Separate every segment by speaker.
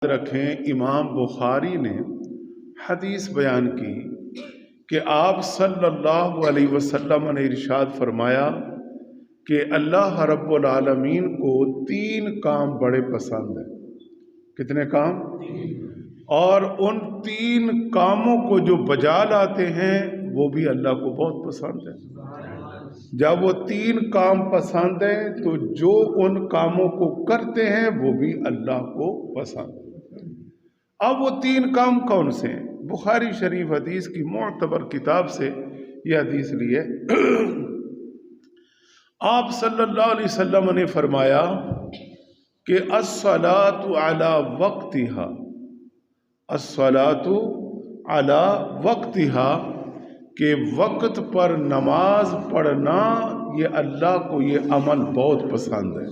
Speaker 1: رکھیں امام بخاری نے حدیث بیان کی کہ آپ صلی اللہ علیہ وسلم نے ارشاد فرمایا کہ اللہ رب العالمین کو 3 کام بڑے پسند ہیں۔ کتنے کام؟ اور ان 3 کاموں کو جو بجا لاتے ہیں وہ بھی اللہ کو بہت پسند ہے۔ جب وہ 3 کام پسند ہیں تو جو ان کاموں کو کرتے ہیں وہ بھی اللہ کو پسند ہے۔ اب وہ 3 کام کون سے ہیں؟ بخاری شریف حدیث کی معتبر کتاب سے یہ حدیث لی ہے۔ آپ صلی اللہ علیہ وسلم نے فرمایا کہ الصلاۃ علی وقتہا، الصلاۃ علی وقتہا، کہ وقت پر نماز پڑھنا یہ اللہ کو یہ عمل بہت پسند ہے۔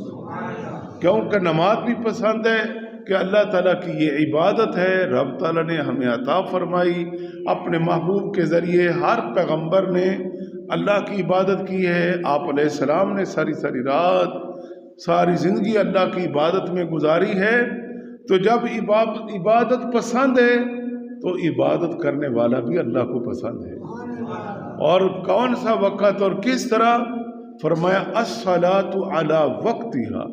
Speaker 1: کیونکہ نماز بھی پسند ہے کہ اللہ تعالیٰ کی یہ عبادت ہے، رب تعالیٰ نے ہمیں عطا فرمائی، اپنے محبوب کے ذریعے ہر پیغمبر نے اللہ کی عبادت کی ہے۔ آپ علیہ السلام نے ساری رات ساری زندگی اللہ کی عبادت میں گزاری ہے۔ تو جب عبادت پسند ہے تو عبادت کرنے والا بھی اللہ کو پسند ہے۔ اور کون سا وقت اور کس طرح؟ فرمایا الصلاۃ علی وقتہا،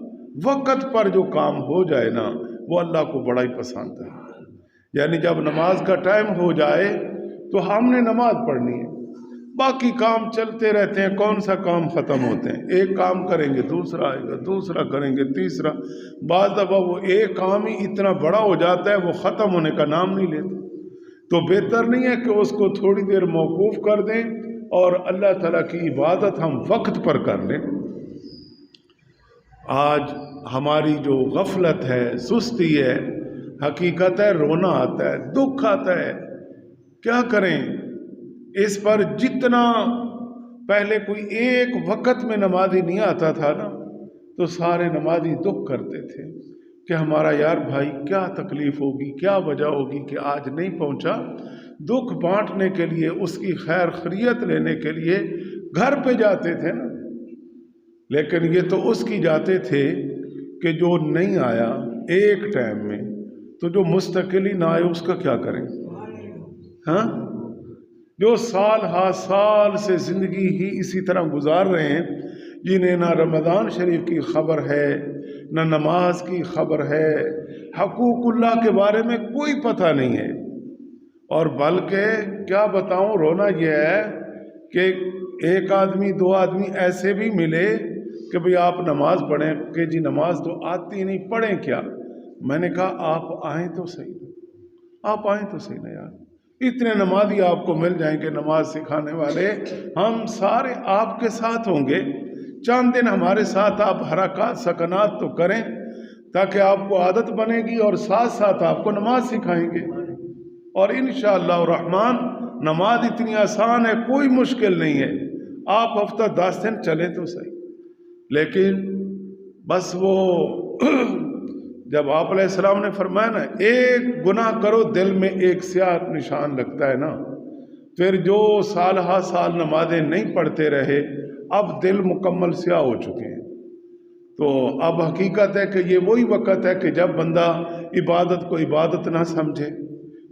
Speaker 1: وقت پر جو کام ہو جائے نا وہ اللہ کو بڑا ہی پسند ہے۔ یعنی جب نماز کا ٹائم ہو جائے تو ہم نے نماز پڑھنی ہے، باقی کام چلتے رہتے ہیں، کون سا کام ختم ہوتے ہیں؟ ایک کام کریں گے دوسرا آئے گا، دوسرا کریں گے تیسرا، بعض دفعہ وہ ایک کام ہی اتنا بڑا ہو جاتا ہے وہ ختم ہونے کا نام نہیں لیتا۔ تو بہتر نہیں ہے کہ اس کو تھوڑی دیر موقوف کر دیں اور اللہ تعالیٰ کی عبادت ہم وقت پر کر لیں۔ آج ہماری جو غفلت ہے، سستی ہے، حقیقت ہے رونا آتا ہے، دکھ آتا ہے، کیا کریں اس پر؟ جتنا پہلے کوئی ایک وقت میں نمازی نہیں آتا تھا نا تو سارے نمازی دکھ کرتے تھے کہ ہمارا یار بھائی کیا تکلیف ہوگی، کیا وجہ ہوگی کہ آج نہیں پہنچا۔ دکھ بانٹنے کے لیے، اس کی خیر خیریت لینے کے لیے گھر پہ جاتے تھے نا، لیکن یہ تو اس کی جاتے تھے کہ جو نہیں آیا ایک ٹائم میں، تو جو مستقل ہی نہ آئے اس کا کیا کریں؟ ہاں، جو سال ہا سال سے زندگی ہی اسی طرح گزار رہے ہیں، جنہیں نہ رمضان شریف کی خبر ہے، نہ نماز کی خبر ہے، حقوق اللہ کے بارے میں کوئی پتہ نہیں ہے۔ اور بلکہ کیا بتاؤں، رونا یہ ہے کہ 1 آدمی 2 آدمی ایسے بھی ملے کہ بھئی آپ نماز پڑھیں، کہ جی نماز تو آتی نہیں، پڑھیں کیا؟ میں نے کہا آپ آئیں تو صحیح، آپ آئیں تو صحیح نا یار، اتنے نمازی آپ کو مل جائیں گے نماز سکھانے والے، ہم سارے آپ کے ساتھ ہوں گے، چند دن ہمارے ساتھ آپ حرکات سکنات تو کریں تاکہ آپ کو عادت بنے گی، اور ساتھ ساتھ آپ کو نماز سکھائیں گے۔ اور انشاءاللہ الرحمن نماز اتنی آسان ہے، کوئی مشکل نہیں ہے، آپ ہفتہ 10 دن چلیں تو صحیح۔ لیکن بس وہ جب آپ علیہ السلام نے فرمایا نا ایک گناہ کرو دل میں ایک سیاہ نشان لگتا ہے نا، پھر جو سال ہا سال نمازیں نہیں پڑھتے رہے اب دل مکمل سیاہ ہو چکے ہیں۔ تو اب حقیقت ہے کہ یہ وہی وقت ہے کہ جب بندہ عبادت کو عبادت نہ سمجھے،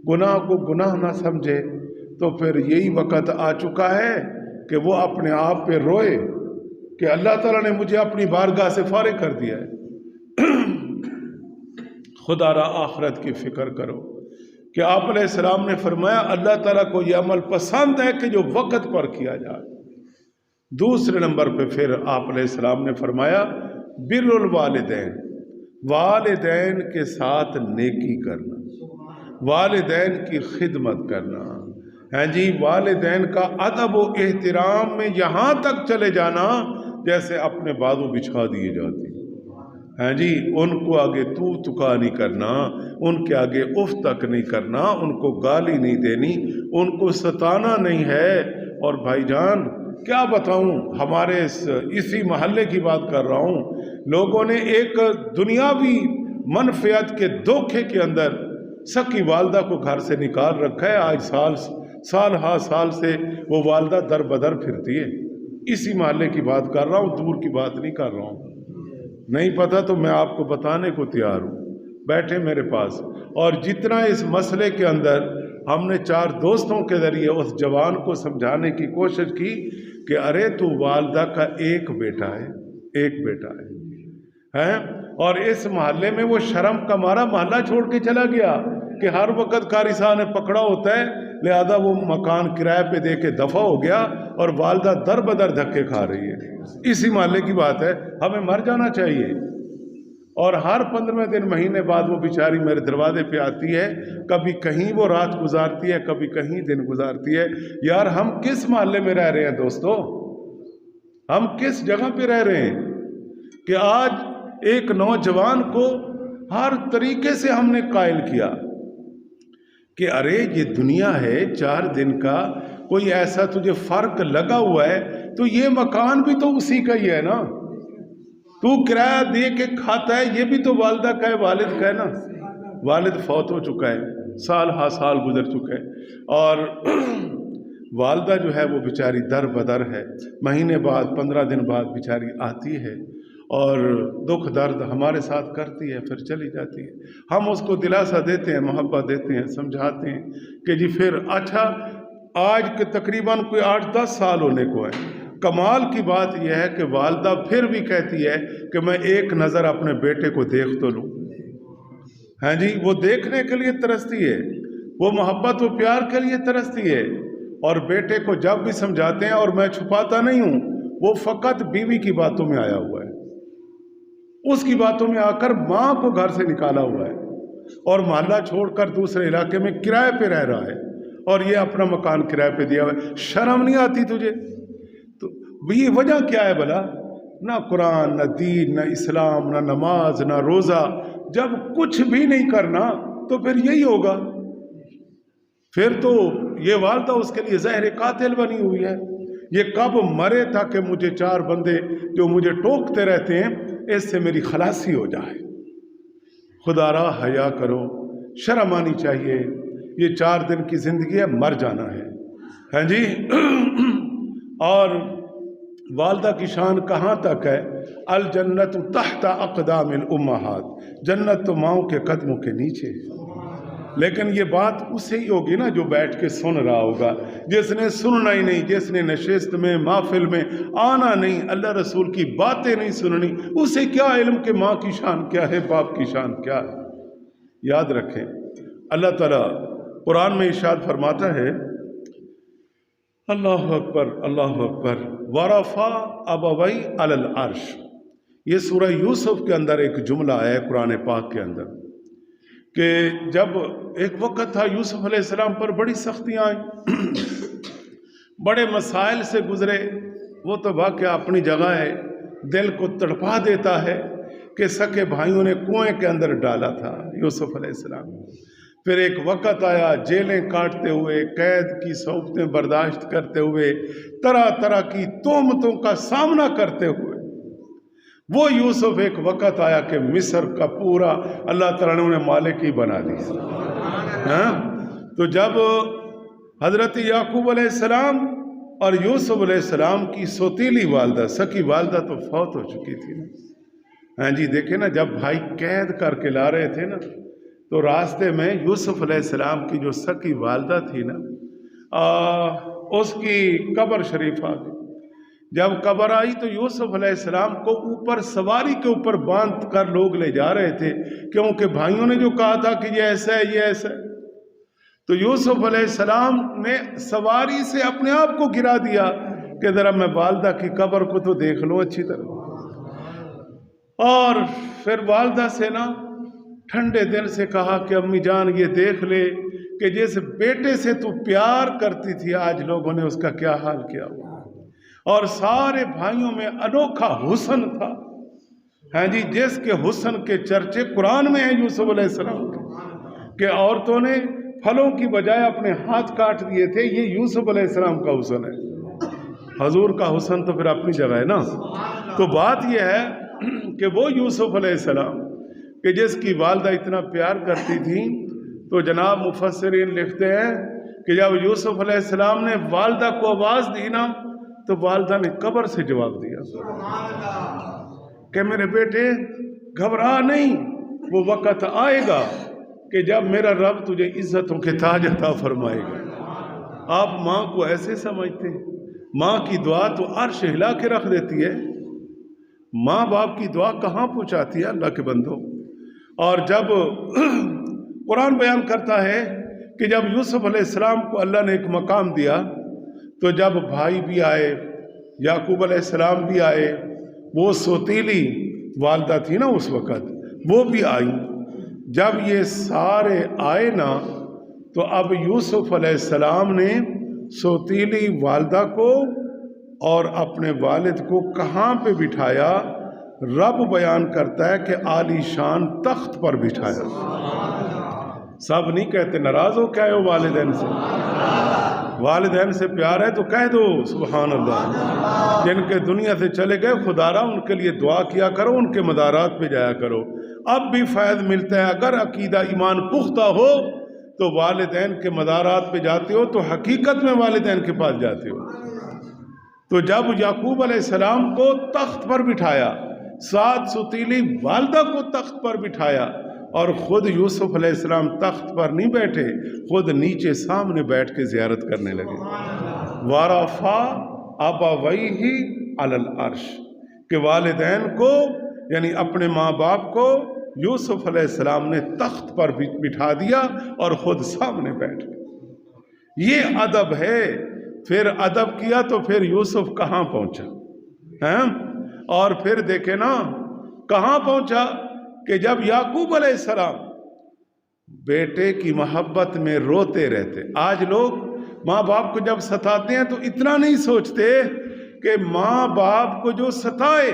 Speaker 1: گناہ کو گناہ نہ سمجھے، تو پھر یہی وقت آ چکا ہے کہ وہ اپنے آپ پہ روئے کہ اللہ تعالیٰ نے مجھے اپنی بارگاہ سے فارغ کر دیا ہے۔ خدا را آخرت کی فکر کرو کہ آپ علیہ السلام نے فرمایا اللہ تعالیٰ کو یہ عمل پسند ہے کہ جو وقت پر کیا جائے۔ دوسرے نمبر پہ پھر آپ علیہ السلام نے فرمایا بر الوالدین، والدین کے ساتھ نیکی کرنا، والدین کی خدمت کرنا، ہاں جی، والدین کا ادب و احترام میں یہاں تک چلے جانا جیسے اپنے بازو بچھا دیے جاتے ہیں، ہاں جی، ان کو آگے تو تکا نہیں کرنا، ان کے آگے اف تک نہیں کرنا، ان کو گالی نہیں دینی، ان کو ستانا نہیں ہے۔ اور بھائی جان کیا بتاؤں، ہمارے اسی محلے کی بات کر رہا ہوں، لوگوں نے ایک دنیاوی منفعت کے دھوکے کے اندر سکی والدہ کو گھر سے نکال رکھا ہے۔ آج سال ہا سال سے وہ والدہ در بدر پھرتی ہے۔ اسی محلے کی بات کر رہا ہوں، دور کی بات نہیں کر رہا ہوں، نہیں پتہ تو میں آپ کو بتانے کو تیار ہوں۔ بیٹھے میرے پاس، اور جتنا اس مسئلے کے اندر ہم نے 4 دوستوں کے ذریعے اس جوان کو سمجھانے کی کوشش کی کہ ارے تو والدہ کا ایک بیٹا ہے، اور اس محلے میں وہ شرم کا مارا محلہ چھوڑ کے چلا گیا کہ ہر وقت قاری صاحب نے پکڑا ہوتا ہے، لہذا وہ مکان کرائے پہ دے کے دفع ہو گیا اور والدہ در بدر دھکے کھا رہی ہے۔ اسی محلے کی بات ہے، ہمیں مر جانا چاہیے۔ اور ہر 15 دن مہینے بعد وہ بیچاری میرے دروازے پہ آتی ہے، کبھی کہیں وہ رات گزارتی ہے، کبھی کہیں دن گزارتی ہے۔ یار ہم کس محلے میں رہ رہے ہیں دوستو؟ ہم کس جگہ پہ رہ رہے ہیں کہ آج ایک نوجوان کو ہر طریقے سے ہم نے قائل کیا کہ ارے یہ دنیا ہے 4 دن کا، کوئی ایسا تجھے فرق لگا ہوا ہے تو یہ مکان بھی تو اسی کا ہی ہے نا، تو کرایہ دے کے کھاتا ہے، یہ بھی تو والدہ کا ہے، والد کا ہے نا۔ والد فوت ہو چکا ہے، سال ہا سال گزر چکا ہے، اور والدہ جو ہے وہ بیچاری در بدر ہے۔ مہینے بعد 15 دن بعد بیچاری آتی ہے اور دکھ درد ہمارے ساتھ کرتی ہے، پھر چلی جاتی ہے۔ ہم اس کو دلاسا دیتے ہیں، محبت دیتے ہیں، سمجھاتے ہیں کہ جی پھر اچھا آج کے تقریباً کوئی 8-10 سال ہونے کو ہے۔ کمال کی بات یہ ہے کہ والدہ پھر بھی کہتی ہے کہ میں ایک نظر اپنے بیٹے کو دیکھ تو لوں۔ ہاں جی، وہ دیکھنے کے لیے ترستی ہے، وہ محبت و پیار کے لیے ترستی ہے، اور بیٹے کو جب بھی سمجھاتے ہیں، اور میں چھپاتا نہیں ہوں، وہ فقط بیوی کی باتوں میں آیا ہوا ہے، اس کی باتوں میں آ کر ماں کو گھر سے نکالا ہوا ہے، اور محلہ چھوڑ کر دوسرے علاقے میں کرائے پہ رہ رہا ہے، اور یہ اپنا مکان کرائے پہ دیا ہوا ہے۔ شرم نہیں آتی تجھے؟ تو یہ وجہ کیا ہے بھلا؟ نہ قرآن، نہ دین، نہ اسلام، نہ نماز، نہ روزہ۔ جب کچھ بھی نہیں کرنا تو پھر یہی ہوگا، پھر تو یہ والدہ اس کے لیے زہر قاتل بنی ہوئی ہے۔ یہ کب مرے تاکہ مجھے 4 بندے جو مجھے ٹوکتے رہتے ہیں اس سے میری خلاصی ہو جائے۔ خدا را حیا کرو، شرم آنی چاہیے۔ یہ 4 دن کی زندگی ہے، مر جانا ہے، ہاں جی۔ اور والدہ کی شان کہاں تک ہے؟ الجنت تحت اقدام الامہات، جنت تو ماؤں کے قدموں کے نیچے ہے۔ لیکن یہ بات اسے ہی ہوگی نا جو بیٹھ کے سن رہا ہوگا، جس نے سننا ہی نہیں، جس نے نشست میں محفل میں آنا نہیں، اللہ رسول کی باتیں نہیں سننی، اسے کیا علم کہ ماں کی شان کیا ہے، باپ کی شان کیا ہے۔ یاد رکھیں، اللہ تعالیٰ قرآن میں ارشاد فرماتا ہے، اللہ اکبر اللہ اکبر، ورفع ابوی علی العرش۔ یہ سورہ یوسف کے اندر ایک جملہ ہے قرآن پاک کے اندر، کہ جب ایک وقت تھا یوسف علیہ السلام پر بڑی سختیاں آئیں، بڑے مسائل سے گزرے۔ وہ تو واقعہ اپنی جگہ ہے، دل کو تڑپا دیتا ہے کہ سکے بھائیوں نے کنویں کے اندر ڈالا تھا یوسف علیہ السلام۔ پھر ایک وقت آیا جیلیں کاٹتے ہوئے، قید کی صعوبتیں برداشت کرتے ہوئے، طرح طرح کی تہمتوں کا سامنا کرتے ہوئے وہ یوسف ایک وقت آیا کہ مصر کا پورا اللہ تعالیٰ نے انہیں مالک ہی بنا دیا۔ تو جب حضرت یعقوب علیہ السلام اور یوسف علیہ السلام کی سوتیلی والدہ، سکی والدہ تو فوت ہو چکی تھی نا۔ ہاں جی، دیکھیں نا، جب بھائی قید کر کے لا رہے تھے نا تو راستے میں یوسف علیہ السلام کی جو سکی والدہ تھی نا، اس کی قبر شریف آ گئی۔ جب قبر آئی تو یوسف علیہ السلام کو اوپر سواری کے اوپر باندھ کر لوگ لے جا رہے تھے، کیونکہ بھائیوں نے جو کہا تھا کہ یہ ایسا ہے، یہ ایسا ہے۔ تو یوسف علیہ السلام نے سواری سے اپنے آپ کو گرا دیا کہ ذرا میں والدہ کی قبر کو تو دیکھ لوں اچھی طرح۔ اور پھر والدہ سے نا ٹھنڈے دل سے کہا کہ امی جان یہ دیکھ لے کہ جس بیٹے سے تو پیار کرتی تھی آج لوگوں نے اس کا کیا حال کیا ہوا۔ اور سارے بھائیوں میں انوکھا حسن تھا، ہاں جی، جس کے حسن کے چرچے قرآن میں ہیں یوسف علیہ السلام کے، کہ عورتوں نے پھلوں کی بجائے اپنے ہاتھ کاٹ دیے تھے۔ یہ یوسف علیہ السلام کا حسن ہے، حضور کا حسن تو پھر اپنی جگہ ہے نا۔ تو بات یہ ہے کہ وہ یوسف علیہ السلام کہ جس کی والدہ اتنا پیار کرتی تھی، تو جناب مفسرین لکھتے ہیں کہ جب یوسف علیہ السلام نے والدہ کو آواز دی نا تو والدہ نے قبر سے جواب دیا کہ میرے بیٹے گھبرا نہیں، وہ وقت آئے گا کہ جب میرا رب تجھے عزتوں کے تاج عطا فرمائے گا۔ آپ ماں کو ایسے سمجھتے ہیں؟ ماں کی دعا تو عرش ہلا کے رکھ دیتی ہے۔ ماں باپ کی دعا کہاں پہنچاتی ہے اللہ کے بندوں؟ اور جب قرآن بیان کرتا ہے کہ جب یوسف علیہ السلام کو اللہ نے ایک مقام دیا تو جب بھائی بھی آئے، یعقوب علیہ السلام بھی آئے، وہ سوتیلی والدہ تھی نا اس وقت، وہ بھی آئی۔ جب یہ سارے آئے نا تو اب یوسف علیہ السلام نے سوتیلی والدہ کو اور اپنے والد کو کہاں پہ بٹھایا؟ رب بیان کرتا ہے کہ عالی شان تخت پر بٹھایا۔ سب نہیں کہتے ناراض ہو کیا ہو والدین سے؟ والدین سے پیار ہے تو کہہ دو سبحان اللہ۔ جن کے دنیا سے چلے گئے خدا را ان کے لیے دعا کیا کرو، ان کے مدارات پہ جایا کرو، اب بھی فیض ملتا ہے۔ اگر عقیدہ ایمان پختہ ہو تو والدین کے مدارات پہ جاتے ہو تو حقیقت میں والدین کے پاس جاتے ہو۔ تو جب یعقوب علیہ السلام کو تخت پر بٹھایا، ساتھ ستیلی والدہ کو تخت پر بٹھایا، اور خود یوسف علیہ السلام تخت پر نہیں بیٹھے، خود نیچے سامنے بیٹھ کے زیارت کرنے لگے۔ وَرَفَعَ أَبَوَيْهِ عَلَى الْعَرْشِ، کہ والدین کو یعنی اپنے ماں باپ کو یوسف علیہ السلام نے تخت پر بٹھا دیا اور خود سامنے بیٹھ گئے۔ یہ ادب ہے۔ پھر ادب کیا تو پھر یوسف کہاں پہنچا؟ اور پھر دیکھیں نا کہاں پہنچا کہ جب یعقوب علیہ السلام بیٹے کی محبت میں روتے رہتے۔ آج لوگ ماں باپ کو جب ستاتے ہیں تو اتنا نہیں سوچتے کہ ماں باپ کو جو ستائے،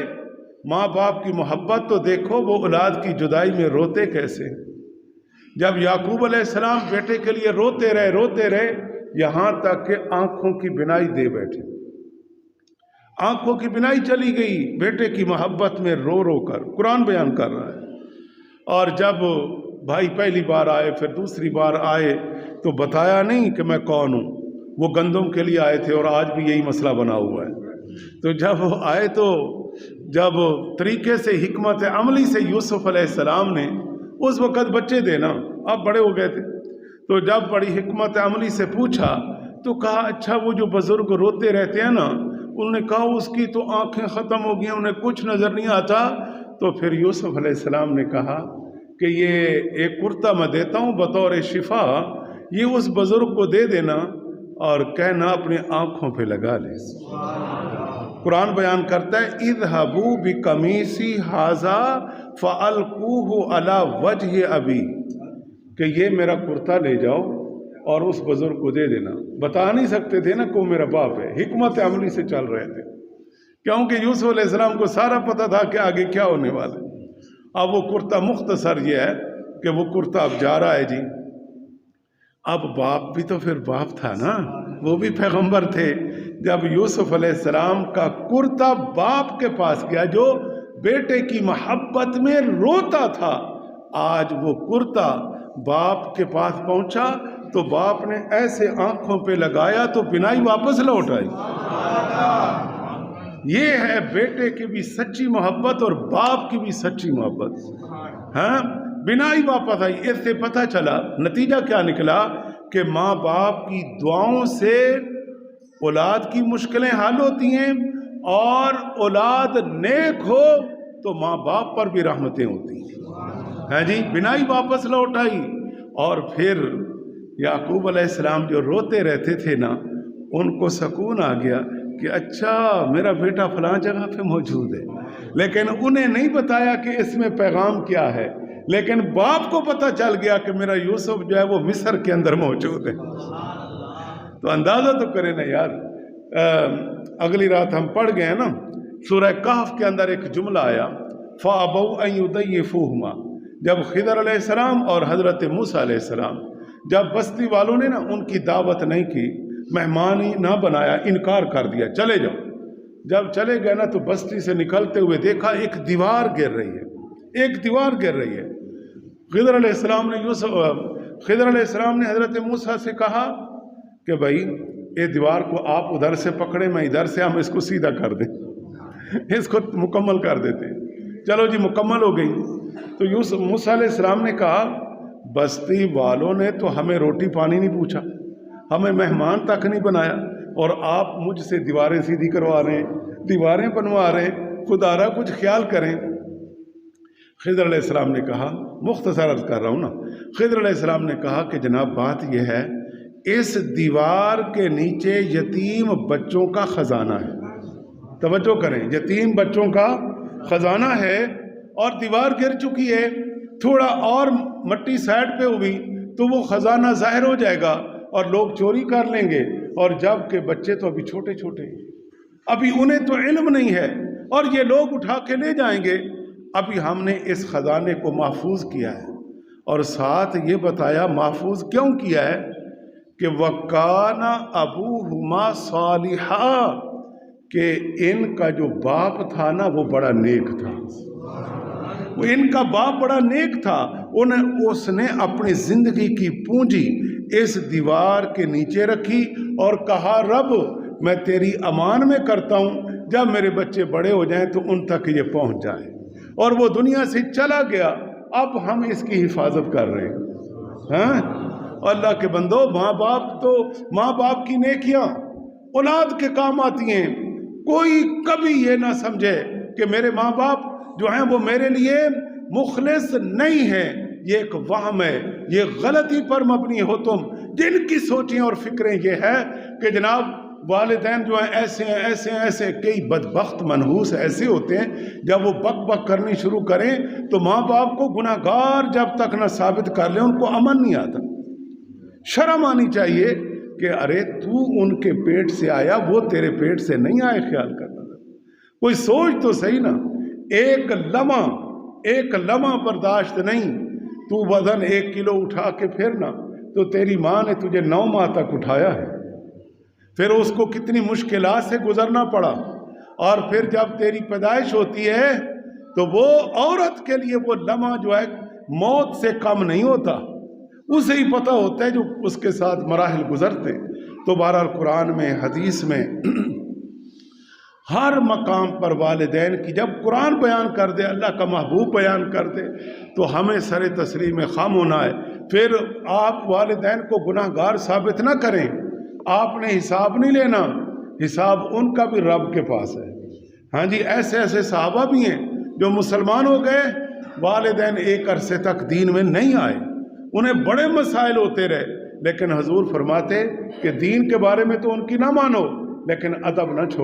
Speaker 1: ماں باپ کی محبت تو دیکھو، وہ اولاد کی جدائی میں روتے کیسے۔ جب یعقوب علیہ السلام بیٹے کے لیے روتے رہے یہاں تک کہ آنکھوں کی بینائی دے بیٹھے، آنکھوں کی بینائی چلی گئی بیٹے کی محبت میں رو رو کر، قرآن بیان کر رہا ہے۔ اور جب بھائی پہلی بار آئے، پھر دوسری بار آئے تو بتایا نہیں کہ میں کون ہوں، وہ گندم کے لیے آئے تھے اور آج بھی یہی مسئلہ بنا ہوا ہے۔ تو جب وہ آئے تو جب طریقے سے حکمت عملی سے یوسف علیہ السلام نے، اس وقت بچے تھے نا، اب بڑے ہو گئے تھے، تو جب بڑی حکمت عملی سے پوچھا تو کہا اچھا وہ جو بزرگ روتے رہتے ہیں نا، انہوں نے کہا اس کی تو آنکھیں ختم ہو گئی، انہیں کچھ نظر نہیں آتا۔ تو پھر یوسف علیہ السلام نے کہا کہ یہ ایک کرتا میں دیتا ہوں بطور شفا، یہ اس بزرگ کو دے دینا اور کہنا اپنی آنکھوں پہ لگا لے۔ قرآن بیان کرتا ہے اذهبوا بقمیصی ھذا فالقوه علی وجہ ابی، کہ یہ میرا کرتا لے جاؤ اور اس بزرگ کو دے دینا۔ بتا نہیں سکتے تھے نا کہ وہ میرا باپ ہے، حکمت عملی سے چل رہے تھے، کیونکہ یوسف علیہ السلام کو سارا پتہ تھا کہ آگے کیا ہونے والا ہے۔ اب وہ کرتا مختصر یہ ہے کہ وہ کرتا اب جا رہا ہے جی، اب باپ بھی تو پھر باپ تھا نا، وہ بھی پیغمبر تھے۔ جب یوسف علیہ السلام کا کرتا باپ کے پاس گیا جو بیٹے کی محبت میں روتا تھا، آج وہ کرتا باپ کے پاس پہنچا تو باپ نے ایسے آنکھوں پہ لگایا تو بینائی واپس لوٹ آئی۔ یہ ہے بیٹے کی بھی سچی محبت اور باپ کی بھی سچی محبت۔ بینائی واپس آئی۔ اس سے پتہ چلا، نتیجہ کیا نکلا کہ ماں باپ کی دعاؤں سے اولاد کی مشکلیں حل ہوتی ہیں، اور اولاد نیک ہو تو ماں باپ پر بھی رحمتیں ہوتی ہیں۔ جی بینائی واپس لوٹ آئی۔ اور پھر یعقوب علیہ السلام جو روتے رہتے تھے نا، ان کو سکون آ گیا کہ اچھا میرا بیٹا فلاں جگہ پہ موجود ہے، لیکن انہیں نہیں بتایا کہ اس میں پیغام کیا ہے، لیکن باپ کو پتہ چل گیا کہ میرا یوسف جو ہے وہ مصر کے اندر موجود ہے۔ تو اندازہ تو کریں نا یار، اگلی رات ہم پڑھ گئے ہیں نا سورہ کہف کے اندر ایک جملہ آیا فَأَبَوْا أَن يُضَيِّفُوهُمَا، جب خضر علیہ السلام اور حضرت موسیٰ علیہ السلام، جب بستی والوں نے نا ان کی دعوت نہیں کی، مہمان ہی نہ بنایا، انکار کر دیا، چلے جاؤ، جب چلے گئے نا تو بستی سے نکلتے ہوئے دیکھا ایک دیوار گر رہی ہے، ایک دیوار گر رہی ہے۔ خضر علیہ السلام نے حضرت موسیٰ سے کہا کہ بھائی یہ دیوار کو آپ ادھر سے پکڑے، میں ادھر سے، ہم اس کو سیدھا کر دیں، اس کو مکمل کر دیتے۔ چلو جی مکمل ہو گئی۔ تو موسیٰ علیہ السلام نے کہا بستی والوں نے تو ہمیں روٹی پانی نہیں پوچھا، ہمیں مہمان تک نہیں بنایا، اور آپ مجھ سے دیواریں سیدھی کروا رہے ہیں، دیواریں بنوا رہے ہیں، خدا را کچھ خیال کریں۔ خضر علیہ السلام نے کہا، مختصر عرض کر رہا ہوں نا، خضر علیہ السلام نے کہا کہ جناب بات یہ ہے، اس دیوار کے نیچے یتیم بچوں کا خزانہ ہے، توجہ کریں، یتیم بچوں کا خزانہ ہے، اور دیوار گر چکی ہے، تھوڑا اور مٹی سائڈ پہ ہوئی تو وہ خزانہ ظاہر ہو جائے گا اور لوگ چوری کر لیں گے، اور جب کہ بچے تو ابھی چھوٹے چھوٹے ہیں، ابھی انہیں تو علم نہیں ہے، اور یہ لوگ اٹھا کے لے جائیں گے۔ ابھی ہم نے اس خزانے کو محفوظ کیا ہے، اور ساتھ یہ بتایا محفوظ کیوں کیا ہے کہ وَكَانَ أَبُوهُمَا صَالِحًا، کہ ان کا جو باپ تھا نا وہ بڑا نیک تھا، وہ ان کا باپ بڑا نیک تھا، اس نے اپنی زندگی کی پونجی اس دیوار کے نیچے رکھی اور کہا رب میں تیری امان میں کرتا ہوں، جب میرے بچے بڑے ہو جائیں تو ان تک یہ پہنچ جائے، اور وہ دنیا سے چلا گیا، اب ہم اس کی حفاظت کر رہے ہیں۔ ہاں اللہ کے بندو، ماں باپ کی نیکیاں اولاد کے کام آتی ہیں۔ کوئی کبھی یہ نہ سمجھے کہ میرے ماں باپ جو ہیں وہ میرے لیے مخلص نہیں ہیں، یہ ایک وہم ہے، یہ غلطی پر مبنی ہو تم، جن کی سوچیں اور فکریں یہ ہے کہ جناب والدین جو ہیں ایسے ہیں ایسے ہیں ایسے، کئی بدبخت منحوس ایسے ہوتے ہیں جب وہ بک بک کرنی شروع کریں تو ماں باپ کو گناہ گار جب تک نہ ثابت کر لیں ان کو امن نہیں آتا۔ شرم آنی چاہیے کہ ارے تو ان کے پیٹ سے آیا، وہ تیرے پیٹ سے نہیں آئے، خیال کرنا، کوئی سوچ تو صحیح نا۔ ایک لمحہ برداشت نہیں، تو وزن 1 کلو اٹھا کے پھرنا تو تیری ماں نے تجھے 9 ماہ تک اٹھایا ہے، پھر اس کو کتنی مشکلات سے گزرنا پڑا، اور پھر جب تیری پیدائش ہوتی ہے تو وہ عورت کے لیے وہ لمحہ جو ہے موت سے کم نہیں ہوتا، اسے ہی پتہ ہوتا ہے جو اس کے ساتھ مراحل گزرتے۔ تو بہرحال قرآن میں، حدیث میں، ہر مقام پر والدین کی جب قرآن بیان کر دے، اللہ کا محبوب بیان کر دے تو ہمیں سر تسلیم میں خم ہونا ہے۔ پھر آپ والدین کو گناہ گار ثابت نہ کریں، آپ نے حساب نہیں لینا، حساب ان کا بھی رب کے پاس ہے۔ ہاں جی، ایسے صحابہ بھی ہیں جو مسلمان ہو گئے، والدین ایک عرصے تک دین میں نہیں آئے، انہیں بڑے مسائل ہوتے رہے، لیکن حضور فرماتے کہ دین کے بارے میں تو ان کی نہ مانو لیکن ادب نہ چھوڑو۔